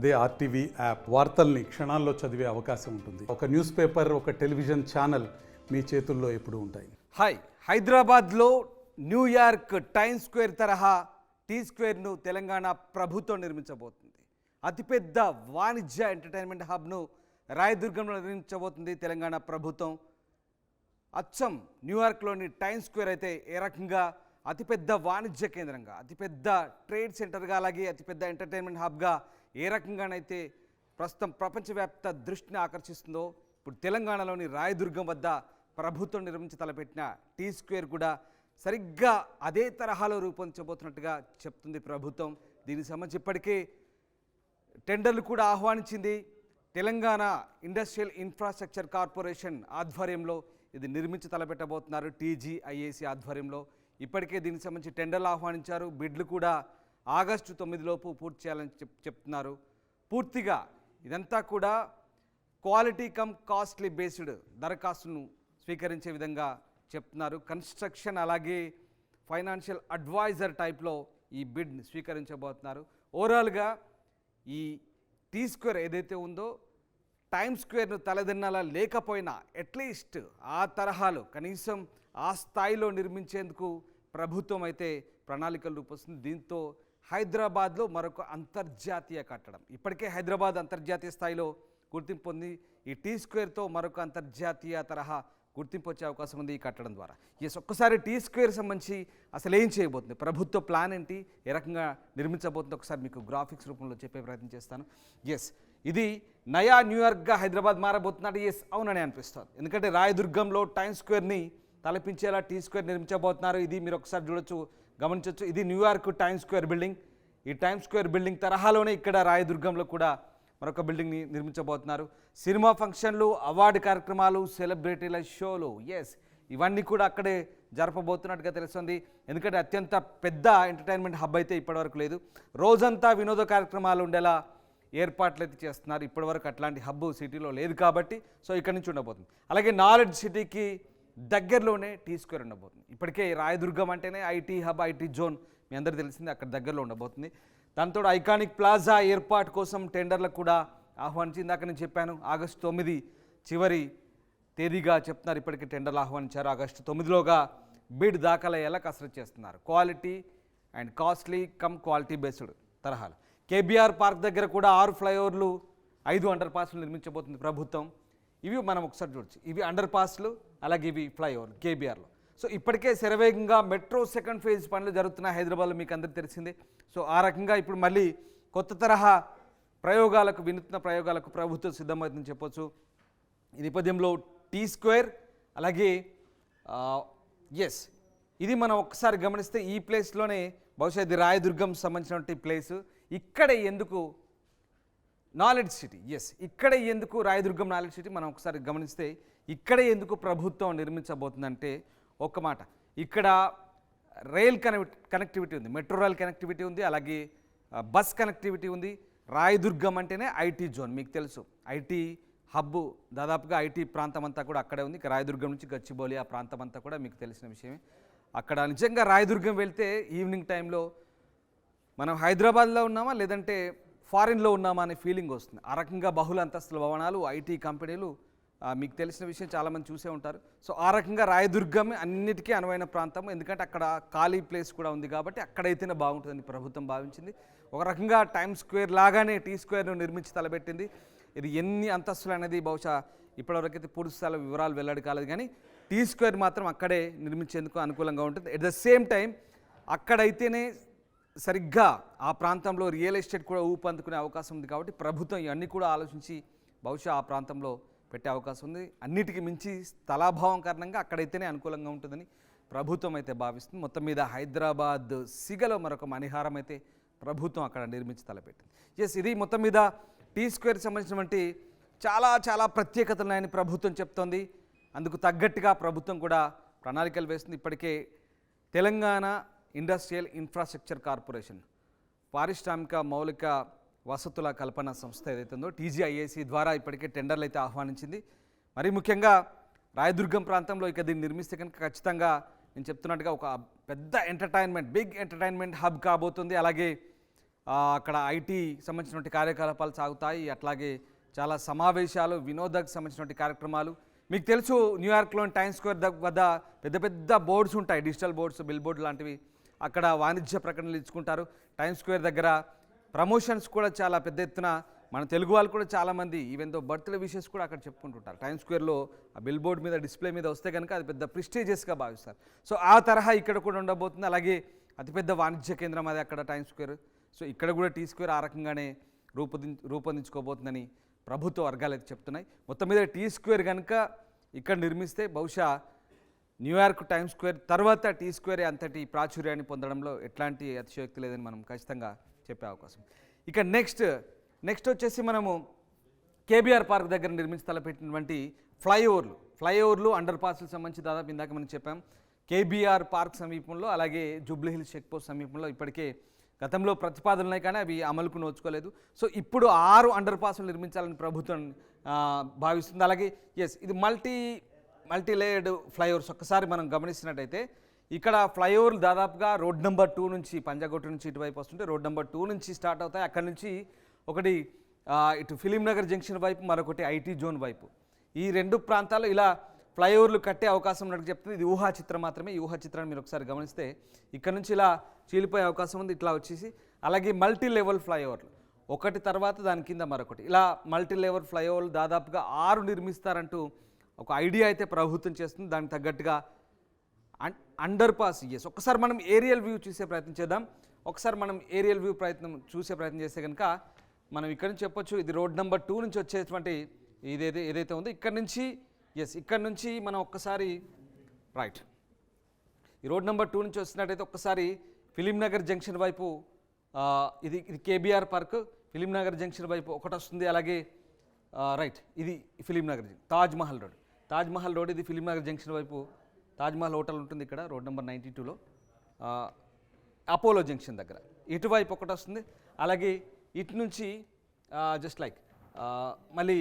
అదే RTV app వార్తల్ని క్షణాల్లో చదివే అవకాశం ఉంటుంది. ఒక న్యూస్ పేపర్, ఒక టెలివిజన్ ఛానల్ మీ చేతుల్లో ఎప్పుడూ ఉంటాయి. హైదరాబాద్లో న్యూయార్క్ టైమ్స్ స్క్వేర్ తరహా టీ స్క్వేర్ను తెలంగాణ ప్రభుత్వం నిర్మించబోతుంది. అతిపెద్ద వాణిజ్య ఎంటర్టైన్మెంట్ హబ్ను రాయదుర్గంలో నిర్మించబోతుంది తెలంగాణ ప్రభుత్వం. అచ్చం న్యూయార్క్లోని టైమ్స్ స్క్వేర్ అయితే ఏ రకంగా అతిపెద్ద వాణిజ్య కేంద్రంగా, అతిపెద్ద ట్రేడ్ సెంటర్గా, అలాగే అతిపెద్ద ఎంటర్టైన్మెంట్ హబ్గా ఏ రకంగానైతే ప్రస్తుతం ప్రపంచవ్యాప్త దృష్టిని ఆకర్షిస్తుందో, ఇప్పుడు తెలంగాణలోని రాయదుర్గం వద్ద ప్రభుత్వం నిర్మించి తలపెట్టిన టీ స్క్వేర్ కూడా సరిగ్గా అదే తరహాలో రూపొందించబోతున్నట్టుగా చెప్తుంది ప్రభుత్వం. దీనికి సంబంధించి ఇప్పటికే టెండర్లు కూడా ఆహ్వానించింది. తెలంగాణ ఇండస్ట్రియల్ ఇన్ఫ్రాస్ట్రక్చర్ కార్పొరేషన్ ఆధ్వర్యంలో ఇది నిర్మించి తలపెట్టబోతున్నారు. TGIAC ఆధ్వర్యంలో ఇప్పటికే దీనికి సంబంధించి టెండర్లు ఆహ్వానించారు. బిడ్లు కూడా ఆగస్టు 9 లోపు పూర్తి చేయాలని చెప్తున్నారు. పూర్తిగా ఇదంతా కూడా క్వాలిటీ కమ్ కాస్ట్లీ బేస్డ్ దరఖాస్తును స్వీకరించే విధంగా చెప్తున్నారు. కన్స్ట్రక్షన్ అలాగే ఫైనాన్షియల్ అడ్వైజర్ టైప్లో ఈ బిడ్ స్వీకరించబోతున్నారు. ఓవరాల్గా ఈ టీ స్క్వేర్ ఏదైతే ఉందో, టైమ్స్ స్క్వేర్ను తలదిన్నలా లేకపోయినా అట్లీస్ట్ ఆ తరహాలో కనీసం ఆ స్థాయిలో నిర్మించేందుకు ప్రభుత్వం అయితే ప్రణాళికలు రూపొస్తుంది. దీంతో హైదరాబాద్లో మరొక అంతర్జాతీయ కట్టడం, ఇప్పటికే హైదరాబాద్ అంతర్జాతీయ స్థాయిలో గుర్తింపు పొంది ఈ టీ స్క్వేర్తో మరొక అంతర్జాతీయ తరహా గుర్తింపు వచ్చే అవకాశం ఉంది ఈ కట్టడం ద్వారా. ఒక్కసారి టీ స్క్వేర్ సంబంధించి అసలు ఏం చేయబోతుంది, ప్రభుత్వ ప్లాన్ ఏంటి, ఏ రకంగా నిర్మించబోతుంది ఒకసారి మీకు గ్రాఫిక్స్ రూపంలో చెప్పే ప్రయత్నం చేస్తాను. ఇది నయా న్యూయార్క్గా హైదరాబాద్ మారబోతున్నాడు. అవునని అనిపిస్తుంది. ఎందుకంటే రాయదుర్గంలో టైమ్స్ స్క్వేర్ని తలపించేలా టీ స్క్వేర్ నిర్మించబోతున్నారు. ఇది మీరు ఒకసారి గమనించవచ్చు. ఇది న్యూయార్క్ టైమ్స్ స్క్వేర్ బిల్డింగ్. ఈ టైమ్స్ స్క్వేర్ బిల్డింగ్ తరహాలోనే ఇక్కడ రాయదుర్గంలో కూడా మరొక బిల్డింగ్ని నిర్మించబోతున్నారు. సినిమా ఫంక్షన్లు, అవార్డు కార్యక్రమాలు, సెలబ్రిటీల షోలు, ఇవన్నీ కూడా అక్కడే జరపబోతున్నట్టుగా తెలుస్తుంది. ఎందుకంటే అత్యంత పెద్ద ఎంటర్టైన్మెంట్ హబ్ అయితే ఇప్పటివరకు లేదు. రోజంతా వినోద కార్యక్రమాలు ఉండేలా ఏర్పాట్లు అయితే చేస్తున్నారు. ఇప్పటివరకు అట్లాంటి హబ్ సిటీలో లేదు కాబట్టి ఇక్కడ నుంచి ఉండబోతుంది. అలాగే నాలెడ్జ్ సిటీకి దగ్గరలోనే టీ స్క్వేర్ ఉండబోతుంది. ఇప్పటికే రాయదుర్గం అంటేనే ఐటీ హబ్, ఐటీ జోన్ మీ అందరికీ తెలిసింది, అక్కడ దగ్గరలో ఉండబోతుంది. దాంతో ఐకానిక్ ప్లాజా ఏర్పాటు కోసం టెండర్లకు కూడా ఆహ్వానించింది. అక్కడ నేను చెప్పాను ఆగస్టు 9 చివరి తేదీగా చెప్తున్నారు. ఇప్పటికే టెండర్లు ఆహ్వానించారు. ఆగస్టు 9లోగా బిడ్ దాఖలయ్యేలా కసరత్తు చేస్తున్నారు. Quality and costly come quality based తరహాలు. కేబీఆర్ పార్క్ దగ్గర కూడా 6 ఫ్లైఓవర్లు, 5 అండర్ పాస్లు నిర్మించబోతుంది ప్రభుత్వం. ఇవి మనం ఒకసారి చూడొచ్చు. ఇవి అండర్ పాస్లు, అలాగే ఇవి ఫ్లైఓవర్లు కేబీఆర్లో. ఇప్పటికే శరవేగంగా మెట్రో సెకండ్ ఫేజ్ పనులు జరుగుతున్నాయి హైదరాబాద్లో, మీకు అందరికీ తెలిసిందే. ఆ రకంగా ఇప్పుడు మళ్ళీ కొత్త తరహా ప్రయోగాలకు, వినూత్న ప్రయోగాలకు ప్రభుత్వం సిద్ధమవుతుందని చెప్పొచ్చు. ఈ నేపథ్యంలో టీ స్క్వేర్ అలాగే ఇది మనం ఒకసారి గమనిస్తే ఈ ప్లేస్లోనే బహుశా ఇది రాయదుర్గం సంబంధించినటువంటి ప్లేసు. ఇక్కడ ఎందుకు నాలెడ్జ్ సిటీ, ఇక్కడ ఎందుకు రాయదుర్గం నాలెడ్జ్ సిటీ మనం ఒకసారి గమనిస్తే ఇక్కడ ఎందుకు ప్రభుత్వం నిర్మించబోతుందంటే, ఒక్క మాట, ఇక్కడ రైల్ కనెక్టివిటీ ఉంది, మెట్రో రైల్ కనెక్టివిటీ ఉంది, అలాగే బస్ కనెక్టివిటీ ఉంది. రాయదుర్గం అంటేనే ఐటీ జోన్, మీకు తెలుసు, ఐటీ హబ్బు, దాదాపుగా ఐటీ ప్రాంతం అంతా కూడా అక్కడే ఉంది. రాయదుర్గం నుంచి గచ్చిబౌలి ఆ ప్రాంతం అంతా కూడా మీకు తెలిసిన విషయమే. అక్కడ నిజంగా రాయదుర్గం వెళ్తే ఈవినింగ్ టైంలో మనం హైదరాబాద్లో ఉన్నామా లేదంటే ఫారిన్లో ఉన్నామా అనే ఫీలింగ్ వస్తుంది. ఆ రకంగా బహుళ అంతస్తుల భవనాలు, ఐటీ కంపెనీలు, మీకు తెలిసిన విషయం చాలామంది చూసే ఉంటారు. ఆ రకంగా రాయదుర్గం అన్నిటికీ అనువైన ప్రాంతం. ఎందుకంటే అక్కడ ఖాళీ ప్లేస్ కూడా ఉంది కాబట్టి అక్కడైతేనే బాగుంటుందని ప్రభుత్వం భావించింది. ఒక రకంగా టైమ్స్ స్క్వేర్ లాగానే టీ స్క్వేర్ను నిర్మించి తలపెట్టింది. ఇది ఎన్ని అంతస్తులు అనేది బహుశా ఇప్పటివరకైతే పూర్తి స్థాయిలో వివరాలు వెల్లడి కాలేదు, కానీ టీ స్క్వేర్ మాత్రం అక్కడే నిర్మించేందుకు అనుకూలంగా ఉంటుంది. ఎట్ ద సేమ్ టైం అక్కడైతేనే సరిగ్గా ఆ ప్రాంతంలో రియల్ ఎస్టేట్ కూడా ఊపందుకునే అవకాశం ఉంది కాబట్టి ప్రభుత్వం ఇవన్నీ కూడా ఆలోచించి బహుశా ఆ ప్రాంతంలో పెట్టే అవకాశం ఉంది. అన్నిటికీ మించి స్థలాభావం కారణంగా అక్కడైతేనే అనుకూలంగా ఉంటుందని ప్రభుత్వం అయితే భావిస్తుంది. మొత్తం మీద హైదరాబాద్ సిగలో మరొక మణిహారం అయితే ప్రభుత్వం అక్కడ నిర్మించి తలపెట్టింది. ఇది మొత్తం మీద టీ స్క్వేర్కి సంబంధించినటువంటి చాలా చాలా ప్రత్యేకతలు ఉన్నాయని ప్రభుత్వం చెప్తోంది. అందుకు తగ్గట్టుగా ప్రభుత్వం కూడా ప్రణాళికలు వేస్తుంది. ఇప్పటికే తెలంగాణ ఇండస్ట్రియల్ ఇన్ఫ్రాస్ట్రక్చర్ కార్పొరేషన్, పారిశ్రామిక మౌలిక వసతుల కల్పన సంస్థ ఏదైతే ఉందో TGIAC ద్వారా ఇప్పటికే టెండర్లు అయితే ఆహ్వానించింది. మరీ ముఖ్యంగా రాయదుర్గం ప్రాంతంలో దీన్ని నిర్మిస్తే కనుక ఖచ్చితంగా నేను చెప్తున్నట్టుగా ఒక పెద్ద బిగ్ ఎంటర్టైన్మెంట్ హబ్ కాబోతుంది. అలాగే అక్కడ ఐటీ సంబంధించినటువంటి కార్యకలాపాలు సాగుతాయి. అట్లాగే చాలా సమావేశాలు, వినోదకు సంబంధించినటువంటి కార్యక్రమాలు. మీకు తెలుసు న్యూయార్క్లోని టైమ్స్ స్క్వేర్ వద్ద పెద్ద పెద్ద బోర్డ్స్ ఉంటాయి, డిజిటల్ బోర్డ్స్, బిల్ బోర్డు లాంటివి. అక్కడ వాణిజ్య ప్రకటనలు ఇచ్చుకుంటారు. టైమ్స్ స్క్వేర్ దగ్గర ప్రమోషన్స్ కూడా చాలా పెద్ద ఎత్తున మన తెలుగు వాళ్ళు కూడా చాలామంది ఈవెన్ దో బర్త్డే విషెస్ కూడా అక్కడ చెప్పుకుంటుంటారు. టైమ్స్ స్క్వేర్లో ఆ బిల్ బోర్డ్ మీద, డిస్ప్లే మీద వస్తే కనుక అది పెద్ద ప్రిస్టేజియస్గా భావిస్తారు. సో ఆ తరహా ఇక్కడ కూడా ఉండబోతుంది. అలాగే అతిపెద్ద వాణిజ్య కేంద్రం అది అక్కడ టైమ్స్ స్క్వేర్. సో ఇక్కడ కూడా టీ స్క్వేర్ ఆ రకంగానే రూపొందించుకోబోతుందని ప్రభుత్వ వర్గాలు అయితే చెప్తున్నాయి. మొత్తం మీద టీ స్క్వేర్ కనుక ఇక్కడ నిర్మిస్తే బహుశా న్యూయార్క్ టైమ్స్ స్క్వేర్ తర్వాత టీ స్క్వేర్ అంతటి ప్రాచుర్యాన్ని పొందడంలో ఎట్లాంటి అతిశయోక్తి లేదని మనం ఖచ్చితంగా చెప్పే అవకాశం. ఇక నెక్స్ట్ వచ్చేసి మనము కేబీఆర్ పార్క్ దగ్గర నిర్మించి తలపెట్టినటువంటి ఫ్లైఓవర్లు అండర్ పాస్లకు సంబంధించి దాదాపు ఇందాక మనం చెప్పాం. కేబీఆర్ పార్క్ సమీపంలో, అలాగే జూబ్లీ హిల్స్ చెక్ పోస్ట్ సమీపంలో ఇప్పటికే గతంలో ప్రతిపాదనలు ఉన్నాయి, కానీ అవి అమలుకు నోచుకోలేదు. సో ఇప్పుడు 6 అండర్ పాస్లు నిర్మించాలని ప్రభుత్వం భావిస్తుంది. అలాగే ఇది మల్టీ లేయర్డ్ ఫ్లైఓవర్స్. ఒక్కసారి మనం గమనిస్తున్నట్టయితే ఇక్కడ ఫ్లైఓవర్లు దాదాపుగా రోడ్ నెంబర్ 2 నుంచి, పంజాగుట్ట నుంచి ఇటువైపు వస్తుంటే రోడ్ నెంబర్ 2 నుంచి స్టార్ట్ అవుతాయి. అక్కడి నుంచి ఒకటి ఇటు ఫిలిం నగర్ జంక్షన్ వైపు, మరొకటి ఐటీ జోన్ వైపు, ఈ 2 ప్రాంతాల్లో ఇలా ఫ్లైఓవర్లు కట్టే అవకాశం ఉన్నట్టు చెప్తుంది. ఇది ఊహా చిత్రం మాత్రమే. ఈ ఊహా చిత్రాన్ని మీరు ఒకసారి గమనిస్తే ఇక్కడ నుంచి ఇలా చీలిపోయే అవకాశం ఉంది, ఇట్లా వచ్చేసి. అలాగే మల్టీ లెవెల్ ఫ్లైఓవర్లు, ఒకటి తర్వాత దాని కింద మరొకటి, ఇలా మల్టీ లెవెల్ ఫ్లైఓవర్లు దాదాపుగా 6 నిర్మిస్తారంటూ ఒక ఐడియా అయితే ప్రభుత్వం చేస్తుంది. దానికి తగ్గట్టుగా అండర్ పాస్. ఒక్కసారి మనం ఏరియల్ వ్యూ చూసే ప్రయత్నం చేద్దాం. చూసే ప్రయత్నం చేస్తే కనుక మనం ఇక్కడ నుంచి చెప్పొచ్చు, ఇది రోడ్ నెంబర్ 2 నుంచి వచ్చేటువంటి ఏదైతే ఉందో ఇక్కడ నుంచి మనం ఒక్కసారి రైట్, ఈ రోడ్ నెంబర్ 2 నుంచి వస్తున్నట్టయితే ఒక్కసారి ఫిలిం నగర్ జంక్షన్ వైపు, ఇది KBR park, film Nagar junction వైపు ఒకటి వస్తుంది. అలాగే రైట్, ఇది ఫిలిం నగర్, తాజ్ మహల్ రోడ్, ఇది ఫిలిం నగర్ జంక్షన్ వైపు తాజ్ మహల్ హోటల్ ఉంటుంది ఇక్కడ రోడ్ నెంబర్ 92లో, అపోలో జంక్షన్ దగ్గర. ఇటువైపు ఒకటి వస్తుంది. అలాగే ఇటు నుంచి జస్ట్ లైక్ మళ్ళీ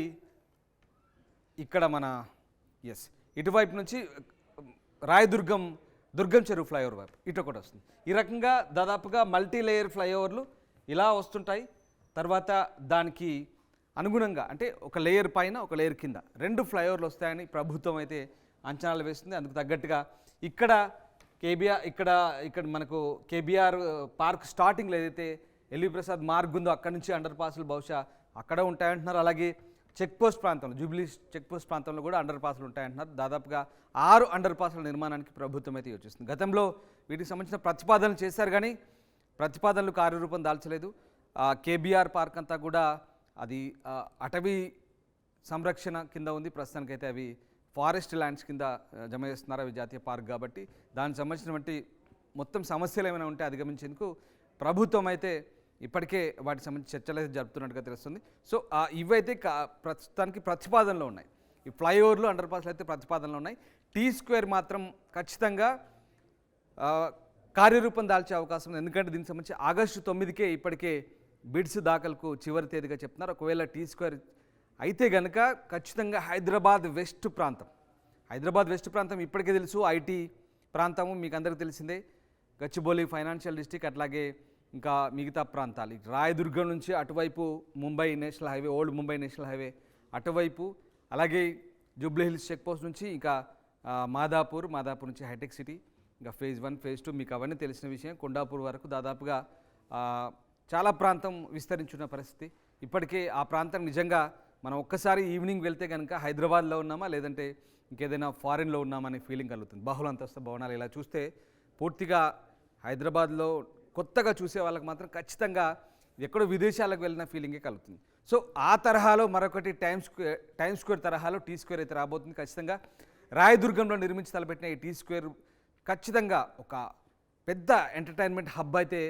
ఇక్కడ మన ఇటువైపు నుంచి దుర్గం చెరువు ఫ్లైఓవర్ వైపు ఇటు ఒకటి వస్తుంది. ఈ రకంగా దాదాపుగా మల్టీ లేయర్ ఫ్లైఓవర్లు ఇలా వస్తుంటాయి. తర్వాత దానికి అనుగుణంగా, అంటే ఒక లేయర్ పైన ఒక లేయర్ కింద 2 ఫ్లైఓవర్లు వస్తాయని ప్రభుత్వం అయితే అంచనాలు వేస్తుంది. అందుకు తగ్గట్టుగా ఇక్కడ మనకు కేబీఆర్ పార్క్ స్టార్టింగ్లో ఏదైతే ఎల్వి ప్రసాద్ మార్గ్ ఉందో అక్కడ నుంచి అండర్ పాస్లు బహుశా అక్కడ ఉంటాయంటున్నారు. అలాగే చెక్ పోస్ట్ ప్రాంతంలో, జూబ్లీ చెక్ పోస్ట్ ప్రాంతంలో కూడా అండర్ పాస్లు ఉంటాయంటున్నారు. దాదాపుగా 6 అండర్ పాస్ల నిర్మాణానికి ప్రభుత్వం అయితే యోచిస్తుంది. గతంలో వీటికి సంబంధించిన ప్రతిపాదనలు చేశారు, కానీ ప్రతిపాదనలు కార్యరూపం దాల్చలేదు. కేబీఆర్ పార్క్ అంతా కూడా అది అటవీ సంరక్షణ కింద ఉంది. ప్రస్తుతానికైతే అవి ఫారెస్ట్ ల్యాండ్స్ కింద జమ చేస్తున్నారు, అవి జాతీయ పార్క్ కాబట్టి. దానికి సంబంధించినటువంటి మొత్తం సమస్యలు ఏమైనా ఉంటే అధిగమించేందుకు ప్రభుత్వం అయితే ఇప్పటికే వాటికి సంబంధించి చర్చలు అయితే జరుపుతున్నట్టుగా తెలుస్తుంది. సో ఇవైతే ప్రస్తుతానికి ప్రతిపాదనలో ఉన్నాయి. ఈ ఫ్లైఓవర్లు, అండర్ పాస్లు అయితే ప్రతిపాదనలో ఉన్నాయి. టీ స్క్వేర్ మాత్రం ఖచ్చితంగా కార్యరూపం దాల్చే అవకాశం ఉంది. ఎందుకంటే దీనికి సంబంధించి ఆగస్టు 9కే ఇప్పటికే బిడ్స్ దాఖలకు చివరి తేదీగా చెప్తున్నారు. ఒకవేళ టీ స్క్వేర్ అయితే కనుక ఖచ్చితంగా హైదరాబాద్ వెస్ట్ ప్రాంతం ఇప్పటికే తెలుసు, ఐటీ ప్రాంతము మీకు అందరికీ తెలిసిందే. గచ్చిబౌలి ఫైనాన్షియల్ డిస్ట్రిక్ట్, అట్లాగే ఇంకా మిగతా ప్రాంతాలు, రాయదుర్గం నుంచి అటువైపు Mumbai national highway, old Mumbai national highway అటువైపు, అలాగే జూబ్లీ హిల్స్ చెక్ పోస్ట్ నుంచి ఇంకా మాదాపూర్ నుంచి హైటెక్ సిటీ, ఇంకా ఫేజ్ 1 ఫేజ్ 2 మీకు అవన్నీ తెలిసిన విషయం. కొండాపూర్ వరకు దాదాపుగా చాలా ప్రాంతం విస్తరించున్న పరిస్థితి. ఇప్పటికే ఆ ప్రాంతం నిజంగా మనం ఒక్కసారి ఈవినింగ్ వెళ్తే కనుక హైదరాబాద్లో ఉన్నామా లేదంటే ఇంకేదైనా ఫారిన్లో ఉన్నామా అనే ఫీలింగ్ కలుగుతుంది. బహుళంతస్తు భవనాలు ఇలా చూస్తే పూర్తిగా హైదరాబాద్లో కొత్తగా చూసే వాళ్ళకి మాత్రం ఖచ్చితంగా ఎక్కడో విదేశాలకు వెళ్ళిన ఫీలింగే కలుగుతుంది. సో ఆ తరహాలో మరొకటి టైమ్స్ స్క్వేర్ తరహాలో టీ స్క్వేర్ అయితే రాబోతుంది. ఖచ్చితంగా రాయదుర్గంలో నిర్మించి తలపెట్టిన ఈ టీ స్క్వేర్ ఖచ్చితంగా ఒక పెద్ద ఎంటర్టైన్మెంట్ హబ్ అయితే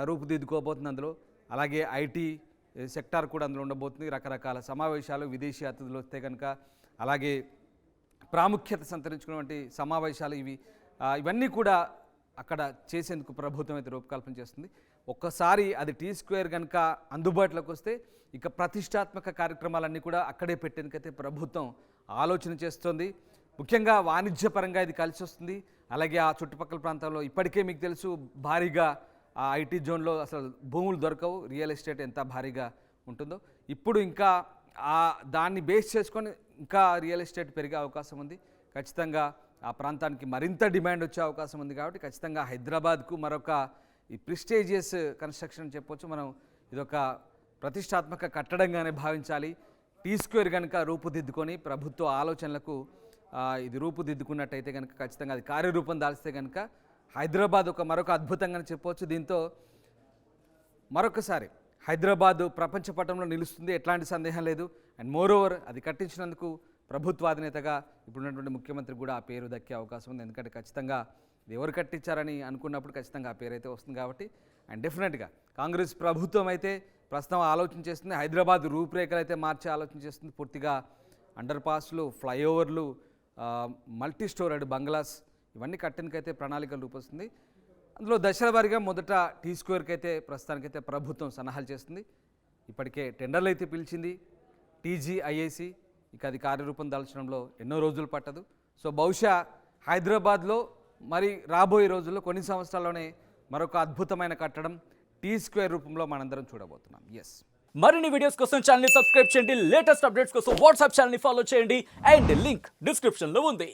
రూపుదిద్దుకోబోతుంది అందులో. అలాగే ఐటీ సెక్టార్ కూడా అందులో ఉండబోతుంది. రకరకాల సమావేశాలు, విదేశీ అతిథులు వస్తే కనుక, అలాగే ప్రాముఖ్యత సంతరించుకున్నటువంటి సమావేశాలు ఇవన్నీ కూడా అక్కడ చేసేందుకు ప్రభుత్వం అయితే రూపకల్పన చేస్తుంది. ఒక్కసారి అది టీ స్క్వేర్ కనుక అందుబాటులోకి వస్తే ఇక ప్రతిష్టాత్మక కార్యక్రమాలన్నీ కూడా అక్కడే పెట్టేందుకైతే ప్రభుత్వం ఆలోచన చేస్తుంది. ముఖ్యంగా వాణిజ్యపరంగా ఇది కలిసి వస్తుంది. అలాగే ఆ చుట్టుపక్కల ప్రాంతాల్లో ఇప్పటికే మీకు తెలుసు భారీగా ఆ ఐటీ జోన్లో అసలు భూములు దొరకవు, రియల్ ఎస్టేట్ ఎంత భారీగా ఉంటుందో. ఇప్పుడు ఇంకా దాన్ని బేస్ చేసుకొని ఇంకా రియల్ ఎస్టేట్ పెరిగే అవకాశం ఉంది. ఖచ్చితంగా ఆ ప్రాంతానికి మరింత డిమాండ్ వచ్చే అవకాశం ఉంది. కాబట్టి ఖచ్చితంగా హైదరాబాద్కు మరొక ఈ ప్రిస్టేజియస్ కన్స్ట్రక్షన్ అని చెప్పొచ్చు. మనం ఇదొక ప్రతిష్టాత్మక కట్టడంగానే భావించాలి. టీ స్క్వేర్ కనుక రూపుదిద్దుకొని ప్రభుత్వ ఆలోచనలకు ఇది రూపుదిద్దుకున్నట్టయితే కనుక ఖచ్చితంగా అది కార్యరూపం దాల్స్తే కనుక హైదరాబాద్ మరొక అద్భుతంగానే చెప్పవచ్చు. దీంతో మరొకసారి హైదరాబాద్ ప్రపంచ పటంలో నిలుస్తుంది, ఎట్లాంటి సందేహం లేదు. అండ్ మోర్ ఓవర్ అది కట్టించినందుకు ప్రభుత్వాధినేతగా ఇప్పుడున్నటువంటి ముఖ్యమంత్రి కూడా ఆ పేరు దక్కే అవకాశం ఉంది. ఎందుకంటే ఖచ్చితంగా ఇది ఎవరు కట్టించారని అనుకున్నప్పుడు ఖచ్చితంగా ఆ పేరు అయితే వస్తుంది కాబట్టి. అండ్ డెఫినెట్గా కాంగ్రెస్ ప్రభుత్వం అయితే ప్రస్తుతం ఆలోచన చేస్తుంది, హైదరాబాద్ రూపురేఖలు అయితే మార్చే ఆలోచన చేస్తుంది. పూర్తిగా అండర్ పాస్లు, ఫ్లైఓవర్లు, మల్టీ స్టోరేడ్ బంగ్లాస్ ఇవన్నీ కట్టేందుకైతే ప్రణాళికలు రూపొస్తుంది. అందులో దశల వారీగా మొదట టీ స్క్వేర్కి అయితే ప్రస్తుతానికైతే ప్రభుత్వం సన్నాహాలు చేస్తుంది. ఇప్పటికే టెండర్లు అయితే పిలిచింది TGIAC. ఇక అది కార్యరూపం దాల్చడంలో ఎన్నో రోజులు పట్టదు. సో బహుశా హైదరాబాద్లో మరి రాబోయే రోజుల్లో కొన్ని సంవత్సరాల్లోనే మరొక అద్భుతమైన కట్టడం టీ స్క్వేర్ రూపంలో మనందరం చూడబోతున్నాం. ఎస్, మరిన్ని వీడియోస్ కోసం ఛానల్ ని సబ్స్క్రైబ్ చేయండి, లేటెస్ట్ అప్డేట్స్ కోసం వాట్సాప్ ఛానల్ ని ఫాలో చేయండి అండ్ లింక్ డిస్క్రిప్షన్ లో ఉంది.